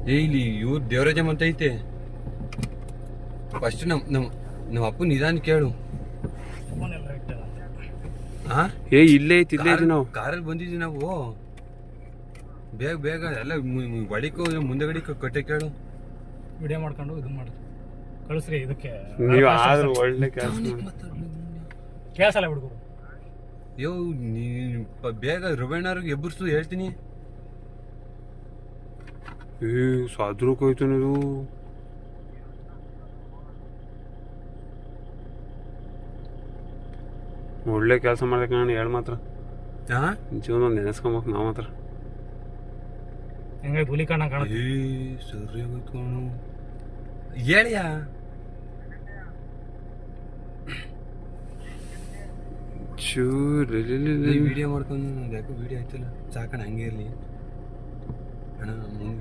ಇಲ್ಲಿ ಇವ್ರು ದೇವರಾಜಮ್ ಅಂತ ಐತೆ. ಫಸ್ಟ್ ನಮ್ಮ ಅಪ್ಪನ ನಿಧಾನ ಕೇಳು. ಇಲ್ಲೇ ಐತಿ, ಇಲ್ಲೇ ಐತಿ. ನಾವು ಕಾರಲ್ಲಿ ಬಂದಿದ್ವಿ ನಾವು. ಬೇಗ ಬೇಗ ಎಲ್ಲ ಒಳಿಕೋ ಮುಂದಗಡೆ ಕಟ್ಟೆ ಕೇಳು. ವಿಡಿಯೋ ಮಾಡ್ಕೊಂಡು ಇದನ್ನ ಮಾಡಿ ಕಳಿಸ್ರಿ. ಇದಕ್ಕೆ ನೀವು ಆದ್ರೂ ಒಳ್ಳೆ ಕೆಲಸ ಕೇಳಿಸಲ್ಲ ಹುಡುಗರು. ಅಯ್ಯೋ ಬೇಗ ರವಣ್ಣವ್ರಿಗೆ ಎಬ್ಬರ್ಸು ಹೇಳ್ತೀನಿ. ಸಾದ್ರಕ್ಕೆ ಹೋಯ್ತು ಇದು. ಒಳ್ಳೆ ಕೆಲಸ ಮಾಡ್ಬೇಕು ನಾನು ಹೇಳಿ ಮಾತ್ರ. ಜೀವನ ನೆನೆಸ್ಕೊಬೇಕು ನಾವು ಮಾತ್ರ. ಹೆಂಗೆ ಹುಲಿ ಕಣ್ಣ ಕಾಣುತ್ತೆ. ಸರಿ ಹೋಯ್ತು ಹೇಳಿಯ. ವಿಡಿಯೋ ಮಾಡ್ಕೊಂಡು ಯಾಕೋ ವಿಡಿಯೋ ಆಯ್ತಲ್ಲ ಸಾಕಣ ಹಂಗೆ ಇರಲಿ ಅಣ್ಣ.